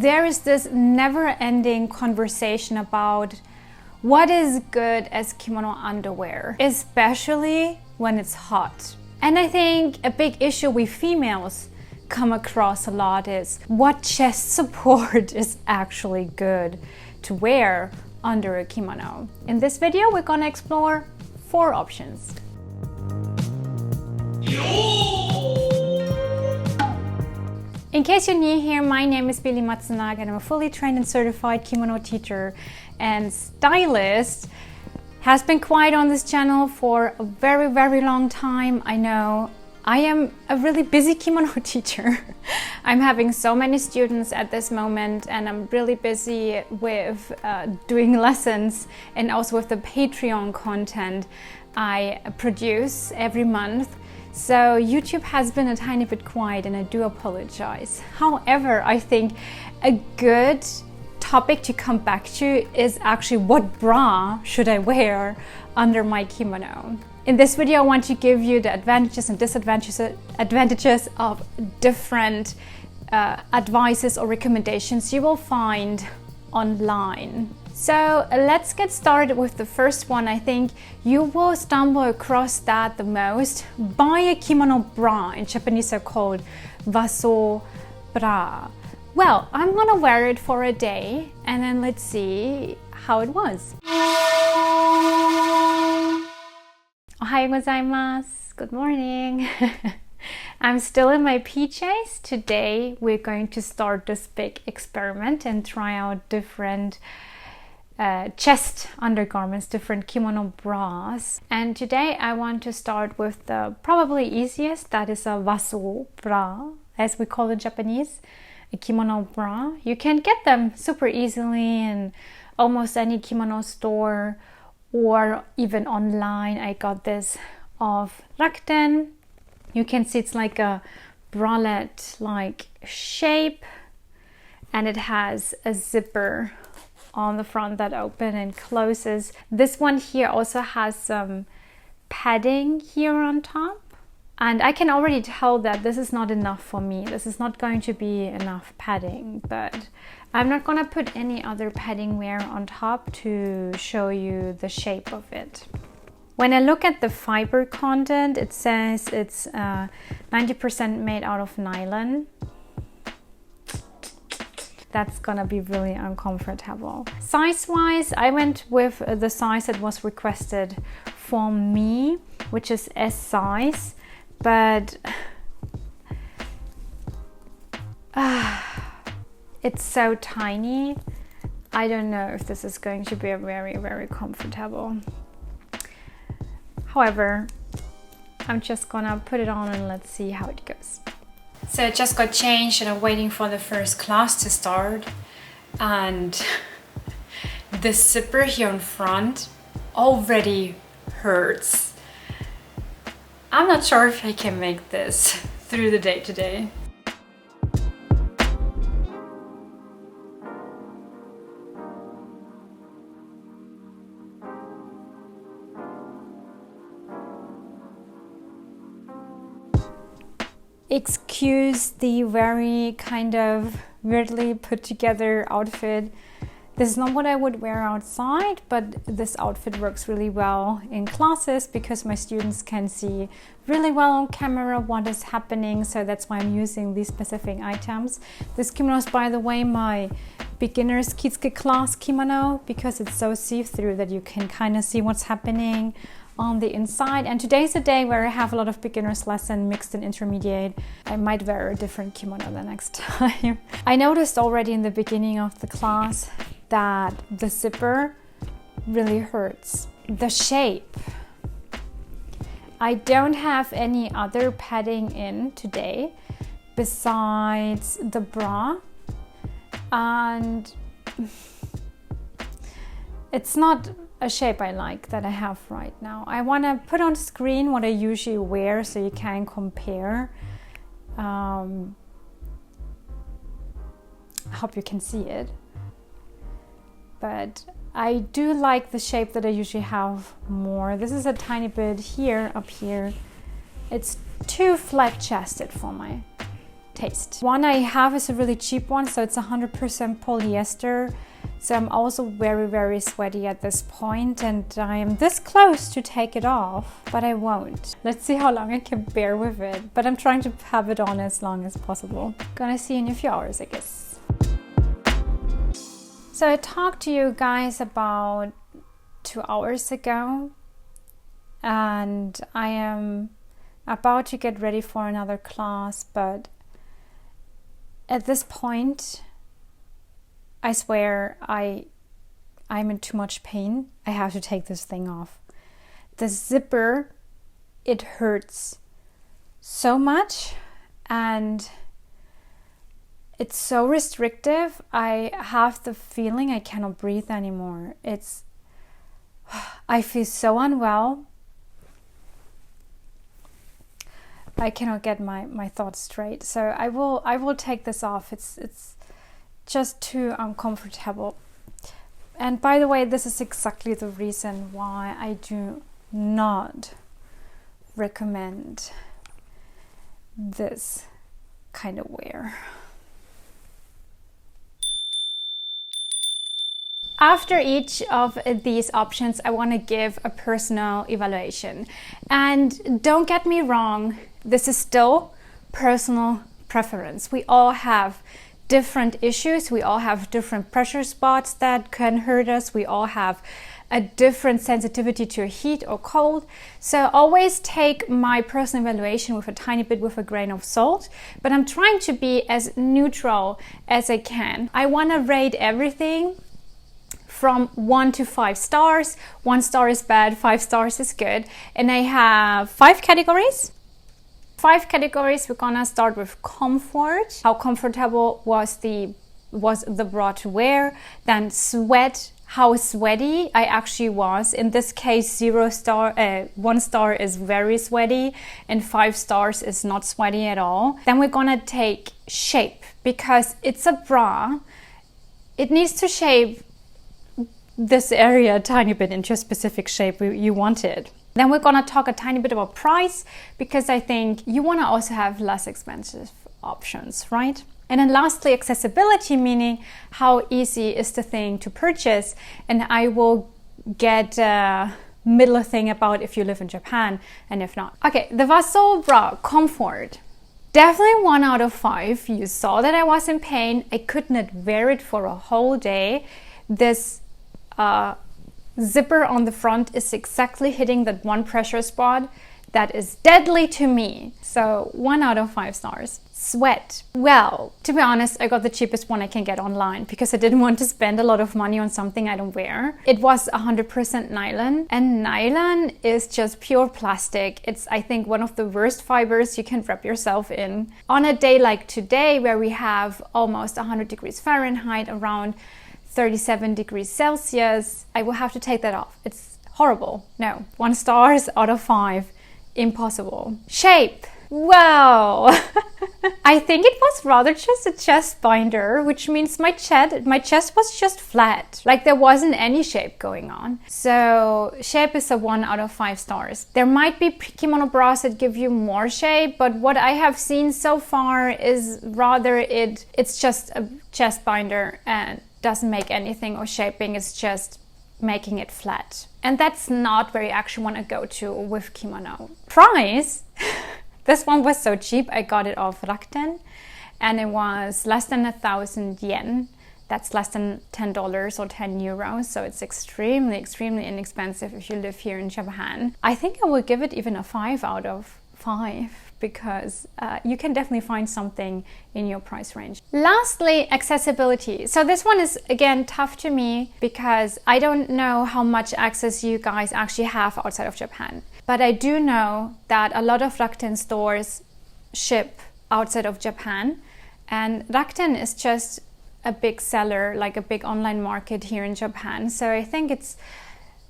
There is this never-ending conversation about what is good as kimono underwear, especially when it's hot. And I think a big issue we females come across a lot is what chest support is actually good to wear under a kimono. In this video, we're gonna explore 4 options. In case you're new here, my name is Matsunaga and I'm a fully trained and certified kimono teacher and stylist. Has been quiet on this channel for a very long time. I know I am a really busy kimono teacher. I'm having so many students at this moment and I'm really busy with doing lessons and also with the Patreon content I produce every month. So YouTube has been a tiny bit quiet and I do apologize. However, I think a good topic to come back to is actually what bra should I wear under my kimono. In this video, I want to give you the advantages and disadvantages of different advices or recommendations you will find online. So let's get started with the first one. I think you will stumble across that the most. Buy a kimono bra. In Japanese they're called Waso Bra. Well, I'm gonna wear it for a day and then let's see how it was. Ohayou gozaimasu. Good morning. I'm still in my PJs. Today we're going to start this big experiment and try out different chest undergarments, different kimono bras. And today I want to start with the probably easiest, that is a Waso Bra, as we call it in Japanese, a kimono bra. You can get them super easily in almost any kimono store or even online. I got this off Rakuten. You can see it's like a bralette like shape and it has a zipper on the front that opens and closes. This one here also has some padding here on top. And I can already tell that this is not enough for me. This is not going to be enough padding, but I'm not gonna put any other padding wear on top to show you the shape of it. When I look at the fiber content, it says it's 90% made out of nylon. That's gonna be really uncomfortable. Size-wise, I went with the size that was requested for me, which is S size, but it's so tiny. I don't know if this is going to be very comfortable. However, I'm just gonna put it on and let's see how it goes. So I just got changed and I'm waiting for the first class to start. And the zipper here in front already hurts. I'm not sure if I can make this through the day today. Excuse the very kind of weirdly put together outfit. This is not what I would wear outside, but this outfit works really well in classes because my students can see really well on camera what is happening. So that's why I'm using these specific items. This kimono is, by the way, my beginner's kitsuke class kimono because it's so see-through that you can kind of see what's happening on the inside. And today's a day where I have a lot of beginners lesson mixed and intermediate. I might wear a different kimono the next time. I noticed already in the beginning of the class that the zipper really hurts. The shape. I don't have any other padding in today besides the bra, and it's not a shape I like that I have right now. I want to put on screen what I usually wear so you can compare. I hope you can see it. But I do like the shape that I usually have more. This is a tiny bit here, up here. It's too flat-chested for my taste. One I have is a really cheap one, so it's 100% polyester. So I'm also very, very sweaty at this point, and I am this close to take it off, but I won't. Let's see how long I can bear with it, but I'm trying to have it on as long as possible. Gonna see in a few hours, I guess. So I talked to you guys about 2 hours ago, and I am about to get ready for another class, but at this point, I swear I'm in too much pain. I have to take this thing off. The zipper, it hurts so much and it's so restrictive. I have the feeling I cannot breathe anymore. I feel so unwell. I cannot get my thoughts straight. So I will take this off. It's just too uncomfortable. And by the way, this is exactly the reason why I do not recommend this kind of wear. After each of these options, I want to give a personal evaluation. And don't get me wrong, this is still personal preference. We all have different issues. We all have different pressure spots that can hurt us. We all have a different sensitivity to heat or cold. So always take my personal evaluation with a tiny bit with a grain of salt, but I'm trying to be as neutral as I can. I want to rate everything from 1 to 5 stars. 1 star is bad, 5 stars is good. And I have 5 categories. 5 categories. We're gonna start with comfort. How comfortable was the bra to wear? Then sweat. How sweaty I actually was. In this case, 0 star, 1 star is very sweaty, and 5 stars is not sweaty at all. Then we're gonna take shape, because it's a bra. It needs to shape this area a tiny bit into a specific shape you want it. Then we're gonna talk a tiny bit about price, because I think you wanna also have less expensive options, right? And then lastly, accessibility, meaning how easy is the thing to purchase. And I will get a middle thing about if you live in Japan and if not. Okay, the Waso Bra, comfort. Definitely 1 out of 5. You saw that I was in pain. I could not wear it for a whole day. This zipper on the front is exactly hitting that one pressure spot that is deadly to me. So 1 out of 5 stars. Sweat. Well, to be honest, I got the cheapest one I can get online because I didn't want to spend a lot of money on something I don't wear. It was 100% nylon, and nylon is just pure plastic. It's, I think, one of the worst fibers you can wrap yourself in. On a day like today, where we have almost 100 degrees Fahrenheit, around 37 degrees Celsius, I will have to take that off. It's horrible. No, 1 star out of 5. Impossible. Shape. Well, I think it was rather just a chest binder, which means my chest was just flat. Like there wasn't any shape going on. So shape is a 1 out of 5 stars. There might be kimono bras that give you more shape, but what I have seen so far is rather it's just a chest binder and doesn't make anything or shaping. It's just making it flat. And that's not where you actually want to go to with kimono. Price. This one was so cheap. I got it off Rakuten and it was less than 1,000 yen. That's less than $10 or 10 euros. So it's extremely, extremely inexpensive if you live here in Japan. I think I will give it even a 5 out of 5 because you can definitely find something in your price range. Lastly, accessibility. So this one is again tough to me because I don't know how much access you guys actually have outside of Japan. But I do know that a lot of Rakuten stores ship outside of Japan, and Rakuten is just a big seller, like a big online market here in Japan. So I think it's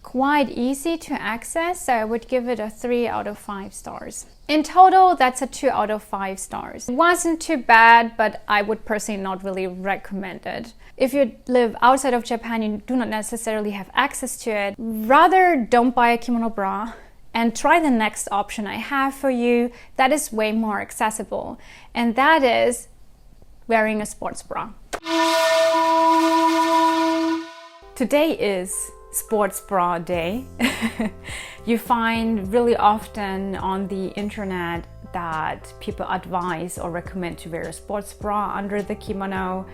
quite easy to access. So I would give it a 3 out of 5 stars. In total, that's a 2 out of 5 stars. It wasn't too bad, but I would personally not really recommend it. If you live outside of Japan, you do not necessarily have access to it. Rather, don't buy a kimono bra and try the next option I have for you that is way more accessible, and that is wearing a sports bra. Today is sports bra day. You find really often on the internet that people advise or recommend to wear a sports bra under the kimono.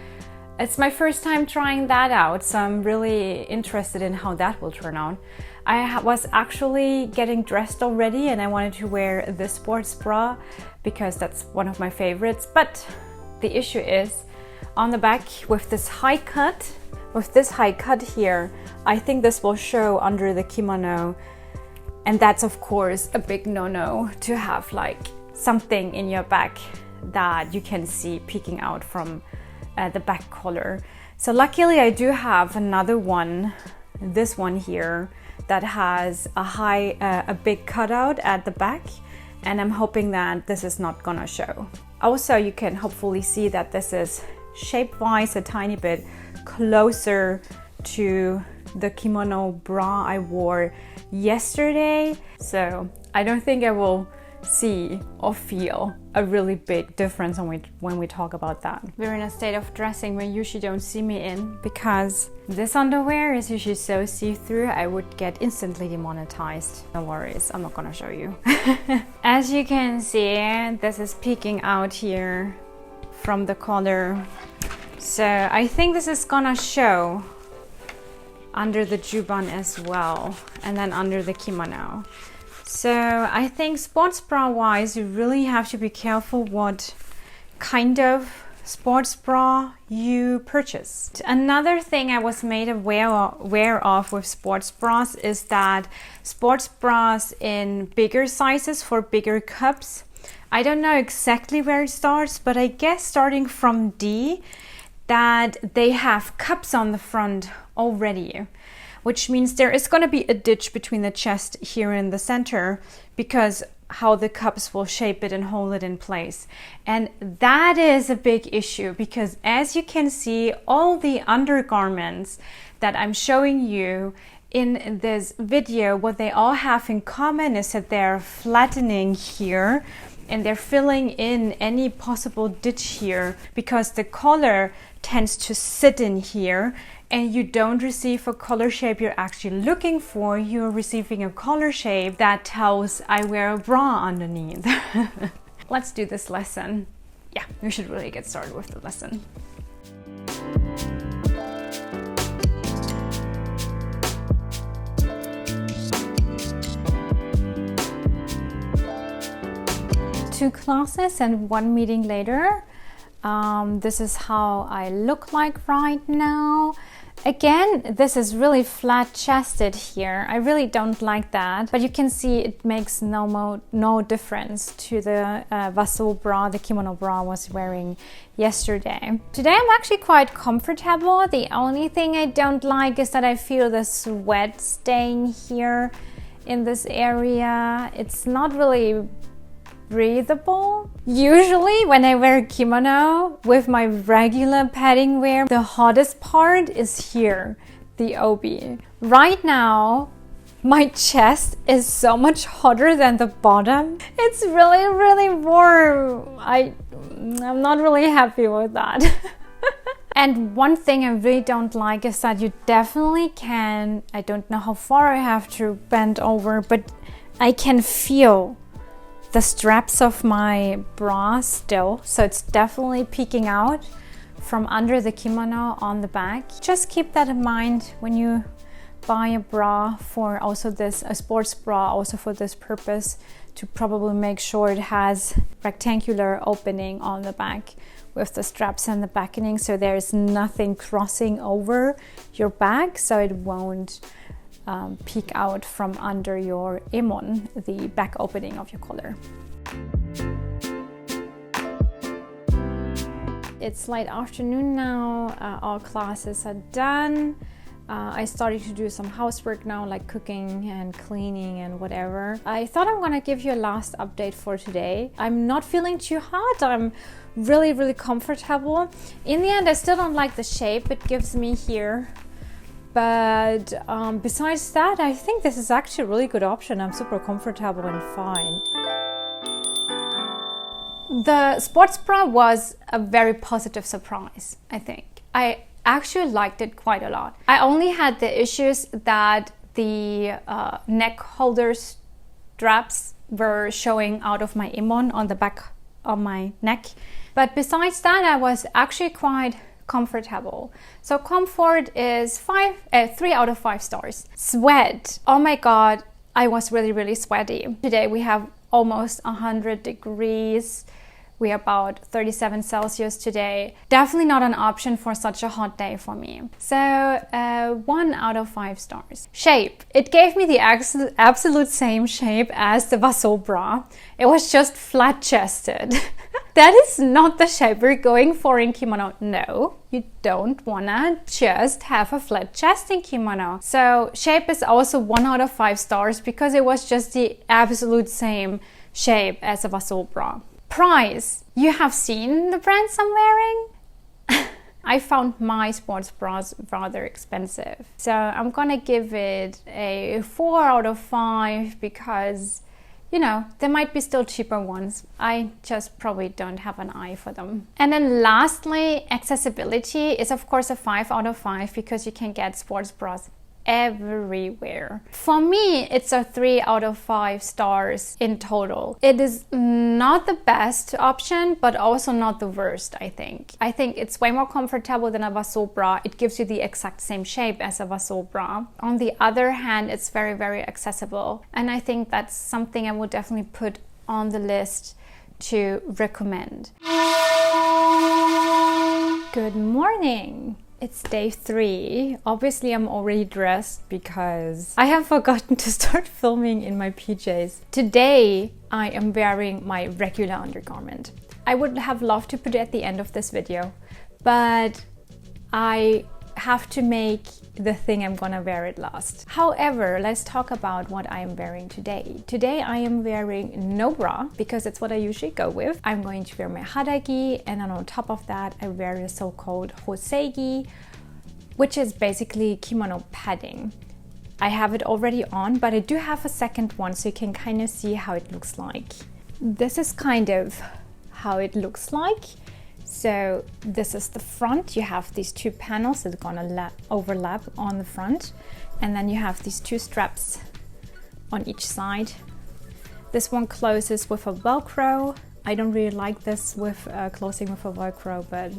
It's my first time trying that out, so I'm really interested in how that will turn out. I was actually getting dressed already and I wanted to wear this sports bra because that's one of my favorites, but the issue is on the back with this high cut here, I think this will show under the kimono, and that's of course a big no-no to have like something in your back that you can see peeking out from the back collar. So luckily I do have another one, this one here, that has a big cutout at the back, and I'm hoping that this is not gonna show. Also, you can hopefully see that this is shape-wise a tiny bit closer to the kimono bra I wore yesterday, so I don't think I will see or feel a really big difference when we talk about that. We're in a state of dressing where you usually don't see me in because this underwear is usually so see-through I would get instantly demonetized. No worries, I'm not gonna show you. As you can see, this is peeking out here from the collar, so I think this is gonna show under the juban as well, and then under the kimono. So I think sports bra wise, you really have to be careful what kind of sports bra you purchase. Another thing I was made aware of with sports bras is that sports bras in bigger sizes for bigger cups, I don't know exactly where it starts, but I guess starting from D, that they have cups on the front already, which means there is going to be a ditch between the chest here in the center because how the cups will shape it and hold it in place. And that is a big issue because as you can see, all the undergarments that I'm showing you in this video, what they all have in common is that they're flattening here and they're filling in any possible ditch here because the collar tends to sit in here, and you don't receive a collar shape you're actually looking for. You're receiving a collar shape that tells I wear a bra underneath. Let's do this lesson. Yeah, we should really get started with the lesson. Two classes and one meeting later. This is how I look like right now. Again, this is really flat chested here. I really don't like that, but you can see it makes no difference to the Waso Bra, the kimono bra I was wearing yesterday. Today I'm actually quite comfortable. The only thing I don't like is that I feel the sweat staying here in this area. It's not really breathable. Usually when I wear a kimono with my regular padding wear, the hottest part is here, the obi. Right now, my chest is so much hotter than the bottom. It's really warm. I'm not really happy with that. And one thing I really don't like is that you definitely can, I don't know how far I have to bend over, but I can feel the straps of my bra still, so it's definitely peeking out from under the kimono on the back. Just keep that in mind when you buy a bra for a sports bra also for this purpose, to probably make sure it has rectangular opening on the back with the straps and the backing, so there's nothing crossing over your back, so it won't peek out from under your emon, the back opening of your collar. It's late afternoon now, all classes are done. I started to do some housework now, like cooking and cleaning and whatever. I thought I'm gonna give you a last update for today. I'm not feeling too hot. I'm really comfortable. In the end, I still don't like the shape it gives me here, But besides that, I think this is actually a really good option. I'm super comfortable and fine. The sports bra was a very positive surprise, I think. I actually liked it quite a lot. I only had the issues that the neck holder straps were showing out of my imon on the back of my neck. But besides that, I was actually quite comfortable. So comfort is 3 out of 5 stars. Sweat. Oh my God, I was really sweaty. Today we have almost 100 degrees. We are about 37 Celsius today. Definitely not an option for such a hot day for me. So 1 out of 5 stars. Shape. It gave me the absolute same shape as the Waso Bra. It was just flat chested. That is not the shape we're going for in kimono. No, you don't wanna just have a flat chest in kimono. So shape is also 1 out of 5 stars because it was just the absolute same shape as a Waso Bra. Price. You have seen the brands I'm wearing? I found my sports bras rather expensive. So I'm gonna give it a 4 out of 5 because, you know, there might be still cheaper ones. I just probably don't have an eye for them. And then lastly, accessibility is of course a 5 out of 5 because you can get sports bras everywhere. For me, it's a 3 out of 5 stars in total. It is not the best option, but also not the worst, I think. I think it's way more comfortable than a Waso Bra. It gives you the exact same shape as a Waso Bra. On the other hand, it's very accessible. And I think that's something I would definitely put on the list to recommend. Good morning. It's day 3. Obviously, I'm already dressed because I have forgotten to start filming in my PJs. Today, I am wearing my regular undergarment. I would have loved to put it at the end of this video, but I have to make the thing I'm gonna wear it last. However, let's talk about what I am wearing today. Today I am wearing no bra because it's what I usually go with. I'm going to wear my haragi, and then on top of that I wear the so-called hoseigi, which is basically kimono padding. I have it already on, but I do have a second one so you can kind of see how it looks like. This is kind of how it looks like. So this is the front. You have these 2 panels that are gonna overlap on the front, and then you have these 2 straps on each side. This one closes with a Velcro. I don't really like this with closing with a Velcro, but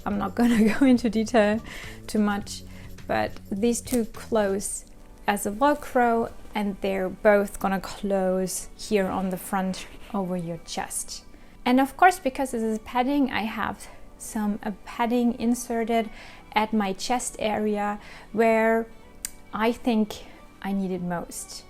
I'm not gonna go into detail too much. But these 2 close as a Velcro, and they're both gonna close here on the front over your chest. And of course, because this is padding, I have some padding inserted at my chest area where I think I need it most.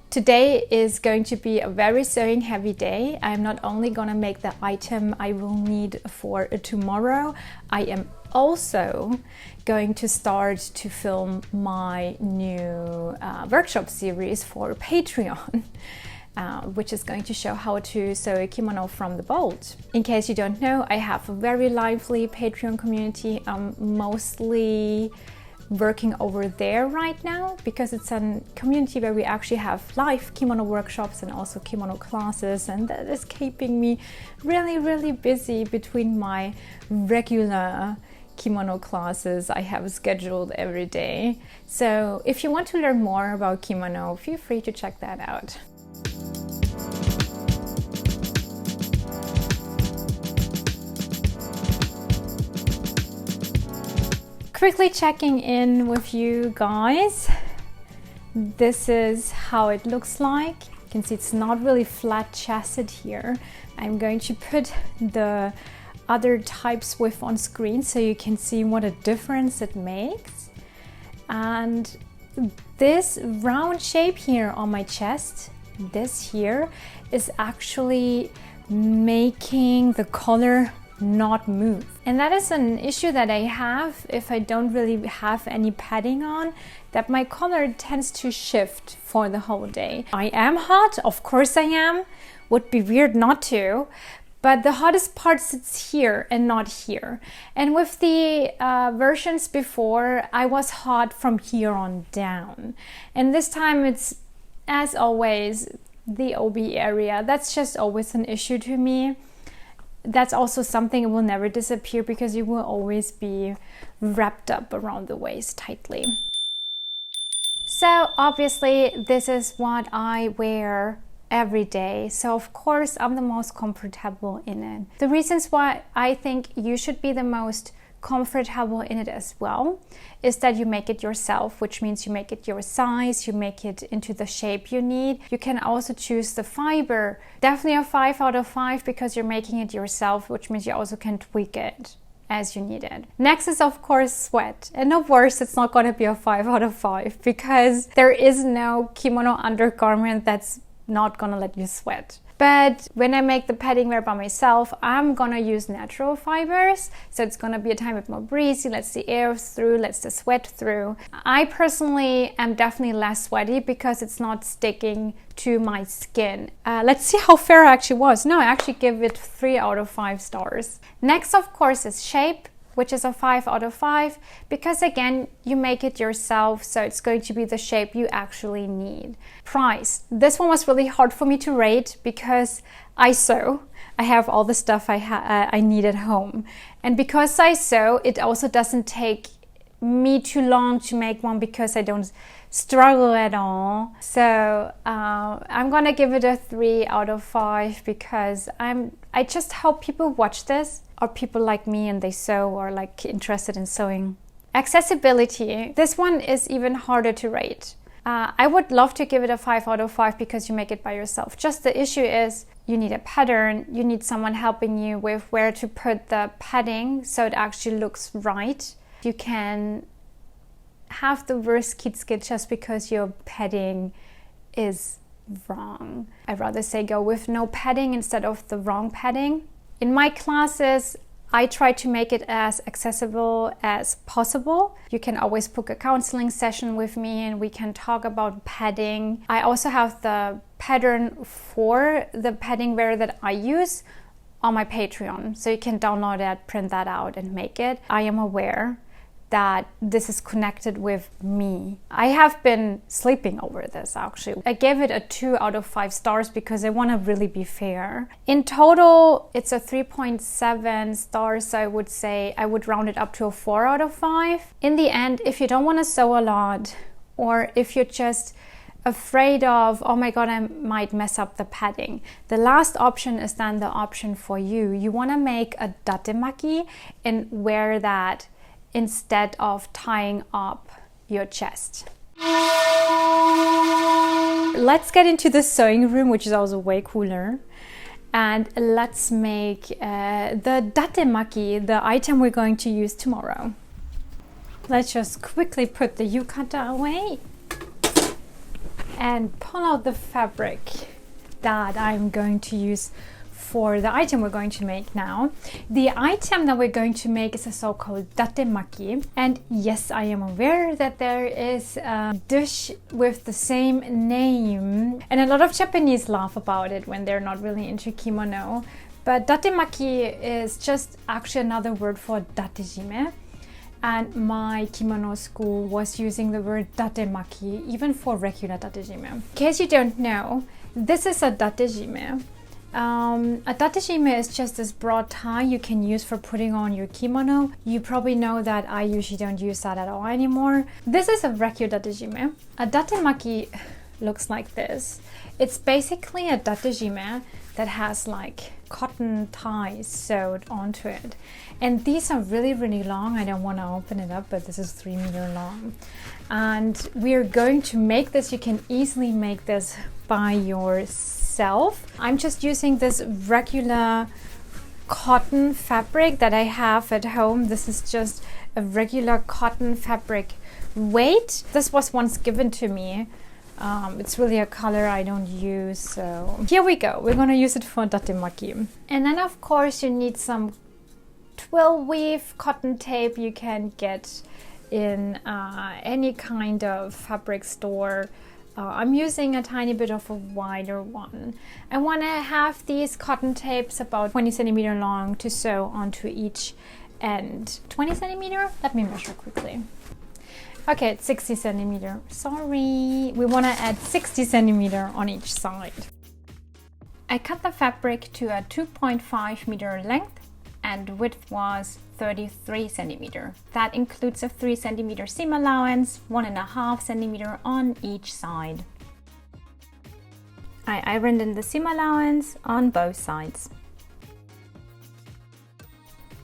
Today is going to be a very sewing heavy day. I'm not only gonna make the item I will need for tomorrow, I am also going to start to film my new workshop series for Patreon. Which is going to show how to sew a kimono from the bolt. In case you don't know, I have a very lively Patreon community. I'm mostly working over there right now because it's a community where we actually have live kimono workshops and also kimono classes, and that is keeping me really busy between my regular kimono classes I have scheduled every day. So if you want to learn more about kimono, feel free to check that out. Quickly checking in with you guys. This is how it looks like. You can see it's not really flat chested here. I'm going to put the other types with on screen so you can see what a difference it makes. And this round shape here on my chest, this here, is actually making the collar not move. And that is an issue that I have if I don't really have any padding on, that my collar tends to shift for the whole day. I am hot, of course I am. Would be weird not to, but the hottest part sits here and not here. And with the versions before, I was hot from here on down. And this time it's, as always, the OB area. That's just always an issue to me. That's also something that will never disappear because you will always be wrapped up around the waist tightly. So obviously this is what I wear every day. So of course I'm the most comfortable in it. The reasons why I think you should be the most comfortable in it as well is that you make it yourself, which means you make it your size, you make it into the shape you need. You can also choose the fiber. Definitely a 5 out of 5 because you're making it yourself, which means you also can tweak it as you need it. Next is of course sweat, and of course it's not going to be a 5 out of 5 because there is no kimono undergarment that's not gonna let you sweat. But when I make the padding wear by myself, I'm gonna use natural fibers, so it's gonna be a tiny bit more breezy, lets the air through, lets the sweat through. I personally am definitely less sweaty because it's not sticking to my skin. Let's see how fair I actually was. No, I actually give it 3 out of 5 stars. Next, of course, is shape, which is a 5 out of 5 because again you make it yourself, so it's going to be the shape you actually need. Price. This one was really hard for me to rate because I sew. I have all the stuff I need at home, and because I sew, it also doesn't take me too long to make one because I don't struggle at all. So I'm gonna give it a 3 out of 5 because I just hope people watch this or people like me and they sew or like interested in sewing. Accessibility. This one is even harder to rate. I would love to give it a 5 out of 5 because you make it by yourself. Just the issue is you need a pattern, you need someone helping you with where to put the padding so it actually looks right. You can have the worst kid skit just because your padding is wrong. I'd rather say go with no padding instead of the wrong padding. In my classes, I try to make it as accessible as possible. You can always book a counseling session with me and we can talk about padding. I also have the pattern for the padding wear that I use on my Patreon. So you can download that, print that out and make it. I am aware that this is connected with me. I have been sleeping over this actually. I gave it a 2 out of 5 stars because I want to really be fair. In total, it's a 3.7 stars, so I would say I would round it up to a 4 out of 5. In the end, if you don't want to sew a lot, or if you're just afraid of, oh my god, I might mess up the padding, the last option is then the option for you. You want to make a datemaki and wear that instead of tying up your chest. Let's get into the sewing room, which is also way cooler. And let's make the datemaki, the item we're going to use tomorrow. Let's just quickly put the yukata away and pull out the fabric that I'm going to use for the item we're going to make now. The item that we're going to make is a so-called datemaki, and yes, I am aware that there is a dish with the same name, and a lot of Japanese laugh about it when they're not really into kimono, but datemaki is just actually another word for datejime, and my kimono school was using the word datemaki even for regular datejime. In case you don't know, this is a datejime. A datejime is just this broad tie you can use for putting on your kimono. You probably know that I usually don't use that at all anymore. This is a regular datejime. A datemaki looks like this. It's basically a datejime that has like cotton ties sewed onto it. And these are really, really long. I don't want to open it up, but this is 3 meters long. And we're going to make this. You can easily make this by yourself. I'm just using this regular cotton fabric that I have at home. This is just a regular cotton fabric weight. This was once given to me. It's really a color I don't use, so here we go. We're gonna use it for datemaki. And then of course you need some twill weave cotton tape you can get in any kind of fabric store. I'm using a tiny bit of a wider one. I want to have these cotton tapes about 20 centimeter long to sew onto each end. 20 centimeter? Let me measure quickly. Okay, it's 60 centimeter. Sorry, we want to add 60 centimeter on each side. I cut the fabric to a 2.5 meter length and width was 33 centimeter. That includes a 3 centimeter seam allowance, 1.5 centimeter on each side. I ironed in the seam allowance on both sides.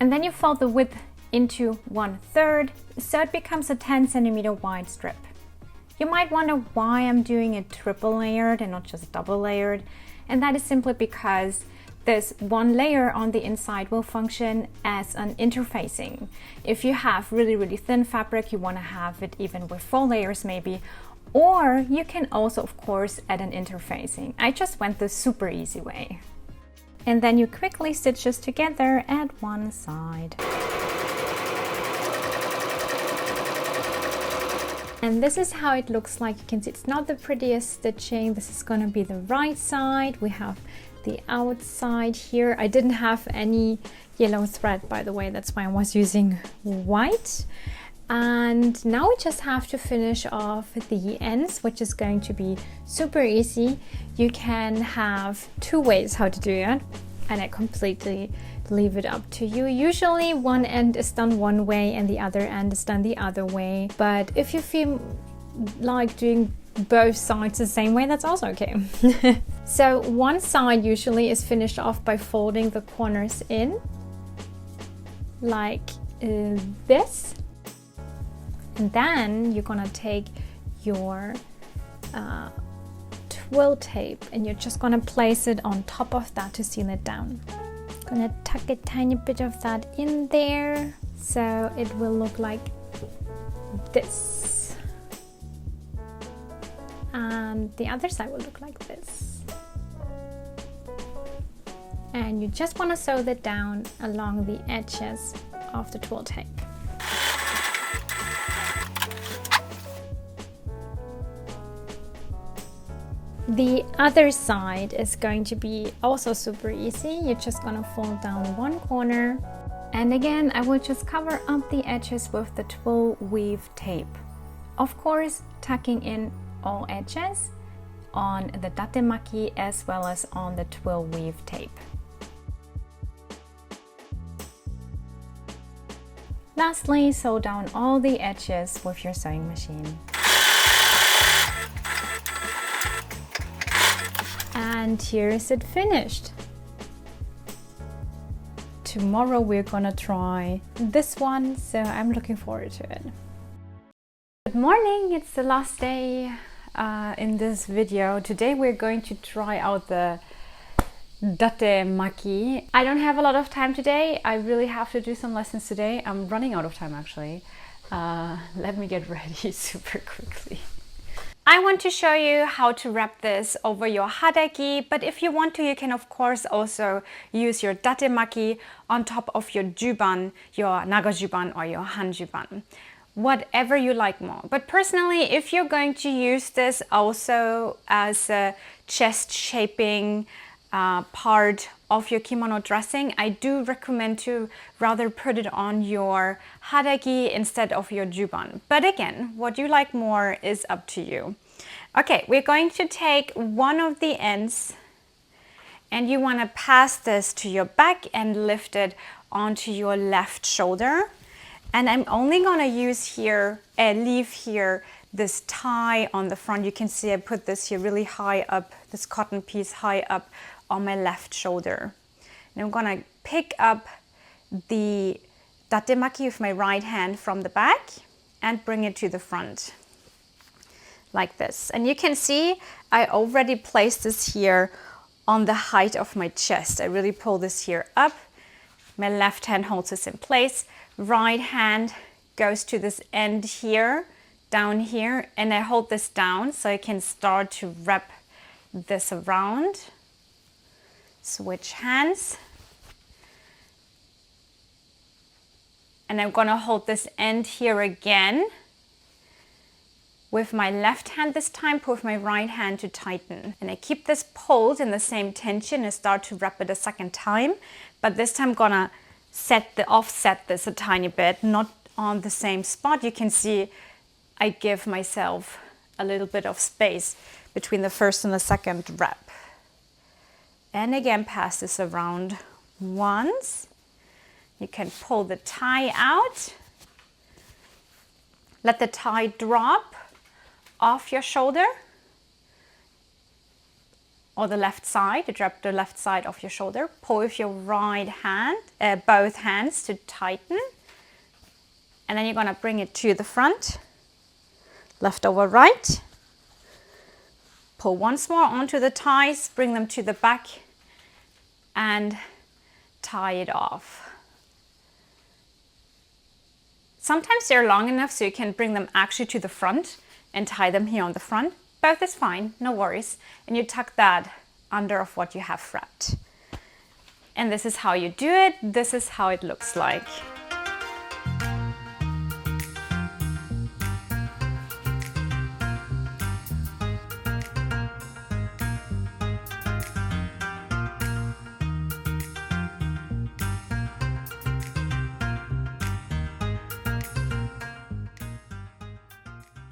And then you fold the width into 1/3, so it becomes a 10 centimeter wide strip. You might wonder why I'm doing it triple layered and not just double layered, and that is simply because this one layer on the inside will function as an interfacing. If you have really thin fabric, you want to have it even with 4 layers maybe, or you can also of course add an interfacing. I just went the super easy way. And then you quickly stitch this together at one side. And this is how it looks like. You can see it's not the prettiest stitching. This is going to be the right side. We have the outside here. I didn't have any yellow thread, by the way, that's why I was using white. And now we just have to finish off the ends, which is going to be super easy. You can have 2 ways how to do it, and I completely leave it up to you. Usually one end is done one way and the other end is done the other way, but if you feel like doing both sides the same way, that's also okay. So one side usually is finished off by folding the corners in like this, and then you're gonna take your twill tape and you're just gonna place it on top of that to seal it down. Gonna tuck a tiny bit of that in there so it will look like this, and the other side will look like this. And you just want to sew that down along the edges of the twill tape. The other side is going to be also super easy. You're just gonna fold down one corner, and again I will just cover up the edges with the twill weave tape. Of course, tucking in all edges on the Datemaki as well as on the twill weave tape. Lastly, sew down all the edges with your sewing machine. And here is it finished. Tomorrow we're gonna try this one, so I'm looking forward to it. Good morning, it's the last day in this video. Today we're going to try out the Datemaki. I don't have a lot of time today. I really have to do some lessons today. I'm running out of time actually. Let me get ready super quickly. I want to show you how to wrap this over your hadaki, but if you want to, you can of course also use your datemaki on top of your juban, your naga juban or your han juban, whatever you like more. But personally, if you're going to use this also as a chest shaping part of your kimono dressing, I do recommend to rather put it on your hadaki instead of your juban. But again, what you like more is up to you. Okay, we're going to take one of the ends and you want to pass this to your back and lift it onto your left shoulder. And I'm only going to use here, leave here this tie on the front. You can see I put this here really high up, this cotton piece high up on my left shoulder. And I'm going to pick up the datemaki with my right hand from the back and bring it to the front like this. And you can see I already placed this here on the height of my chest. I really pull this here up. My left hand holds this in place. Right hand goes to this end here, down here, and I hold this down so I can start to wrap this around. Switch hands. And I'm gonna hold this end here again with my left hand this time, pull with my right hand to tighten. And I keep this pulled in the same tension and start to wrap it a second time. But this time I'm gonna offset this a tiny bit, not on the same spot. You can see I give myself a little bit of space between the first and the second wrap. And again, pass this around once. You can pull the tie out. Let the tie drop off your shoulder or the left side. You drop the left side off your shoulder. Pull with your right hand, both hands to tighten. And then you're gonna bring it to the front, left over right. Pull once more onto the ties, bring them to the back and tie it off. Sometimes they're long enough so you can bring them actually to the front and tie them here on the front. Both is fine, no worries. And you tuck that under of what you have wrapped. And this is how you do it. This is how it looks like.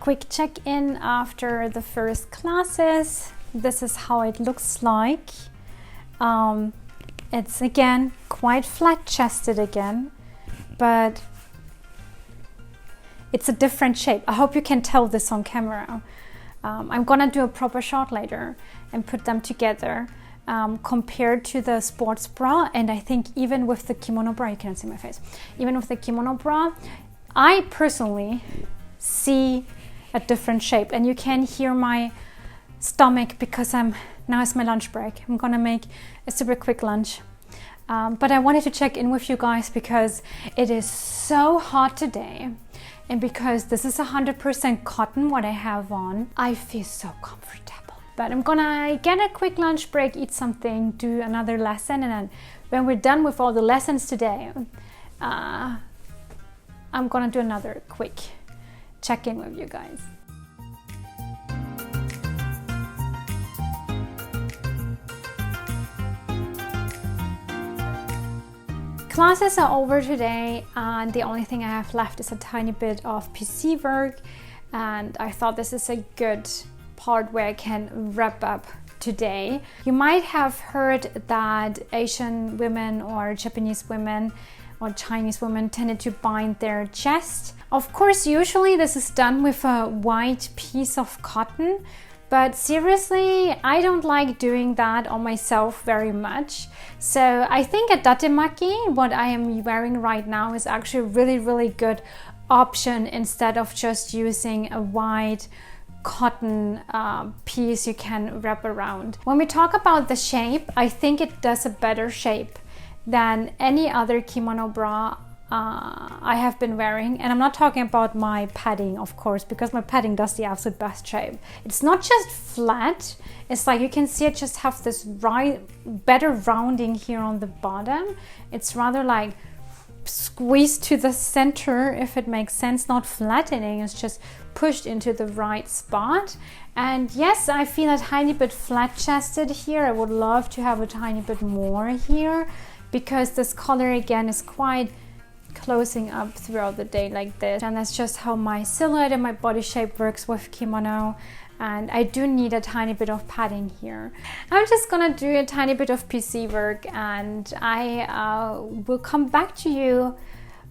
Quick check-in after the first classes. This is how it looks like. It's again quite flat-chested again, but it's a different shape. I hope you can tell this on camera. I'm gonna do a proper shot later and put them together compared to the sports bra. And I think even with the kimono bra, you cannot see my face, even with the kimono bra, I personally see a different shape. And you can hear my stomach because now it's my lunch break. I'm gonna make a super quick lunch. But I wanted to check in with you guys because it is so hot today. And because this is 100% cotton, what I have on, I feel so comfortable. But I'm gonna get a quick lunch break, eat something, do another lesson. And then when we're done with all the lessons today, I'm gonna do another quick check in with you guys. Classes are over today and the only thing I have left is a tiny bit of PC work, and I thought this is a good part where I can wrap up today. You might have heard that Asian women or Japanese women or Chinese women tended to bind their chest. Of course, usually this is done with a white piece of cotton, but seriously, I don't like doing that on myself very much. So I think a Datemaki, what I am wearing right now, is actually a really, really good option instead of just using a white cotton piece you can wrap around. When we talk about the shape, I think it does a better shape than any other kimono bra I have been wearing. And I'm not talking about my padding, of course, because my padding does the absolute best shape. It's not just flat, it's like you can see it just have this better rounding here on the bottom. It's rather like squeezed to the center, if it makes sense, not flattening, it's just pushed into the right spot. And yes, I feel a tiny bit flat chested here. I would love to have a tiny bit more here because this color again is quite closing up throughout the day like this, and that's just how my silhouette and my body shape works with kimono. And I do need a tiny bit of padding here. I'm just gonna do a tiny bit of PC work and I will come back to you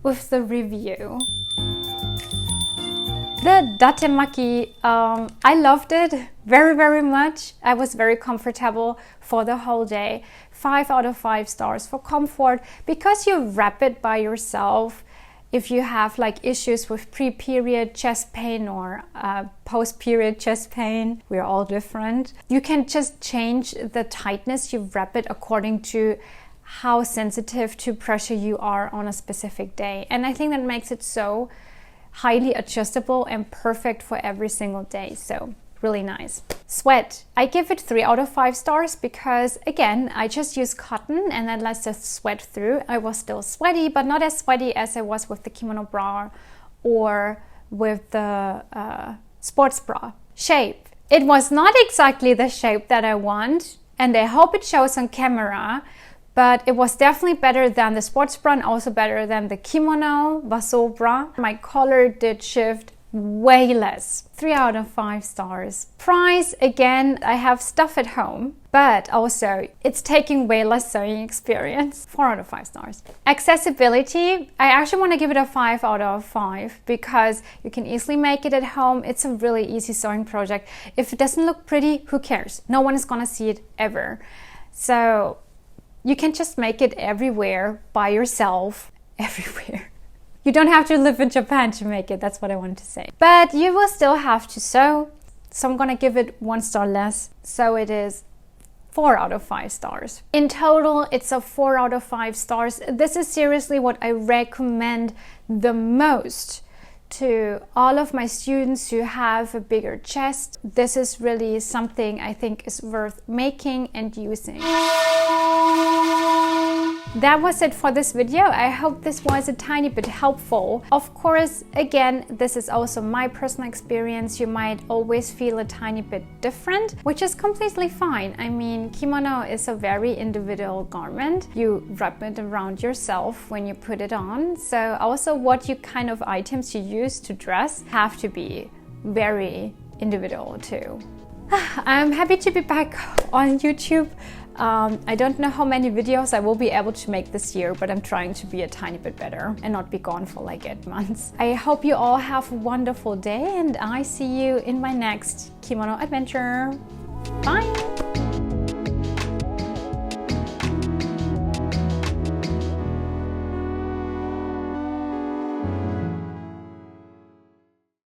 with the review. The Datemaki, I loved it very, very much. I was very comfortable for the whole day. 5 out of 5 stars for comfort because you wrap it by yourself. If you have like issues with pre-period chest pain or post-period chest pain, we're all different. You can just change the tightness. You wrap it according to how sensitive to pressure you are on a specific day. And I think that makes it so highly adjustable and perfect for every single day. So really nice. Sweat, I give it 3 out of 5 stars because again, I just use cotton and then lets the sweat through. I was still sweaty, but not as sweaty as I was with the kimono bra or with the sports bra. Shape. It was not exactly the shape that I want, and I hope it shows on camera, but it was definitely better than the sports bra and also better than the Kimono Waso Bra. My color did shift way less. 3 out of 5 stars. Price, again, I have stuff at home, but also it's taking way less sewing experience. 4 out of 5 stars. Accessibility, I actually want to give it a 5 out of 5 because you can easily make it at home. It's a really easy sewing project. If it doesn't look pretty, who cares? No one is gonna see it ever. So you can just make it everywhere by yourself, everywhere. You don't have to live in Japan to make it, that's what I wanted to say. But you will still have to sew, so I'm gonna give it 1 star less. So it is 4 out of 5 stars. In total, it's a 4 out of 5 stars. This is seriously what I recommend the most to all of my students who have a bigger chest. This is really something I think is worth making and using. That was it for this video. I hope this was a tiny bit helpful. Of course, again, this is also my personal experience. You might always feel a tiny bit different, which is completely fine. I mean, kimono is a very individual garment. You wrap it around yourself when you put it on. So also what you kind of items you use to dress have to be very individual too. I'm happy to be back on YouTube. I don't know how many videos I will be able to make this year, but I'm trying to be a tiny bit better and not be gone for like 8 months. I hope you all have a wonderful day, and I see you in my next kimono adventure. Bye!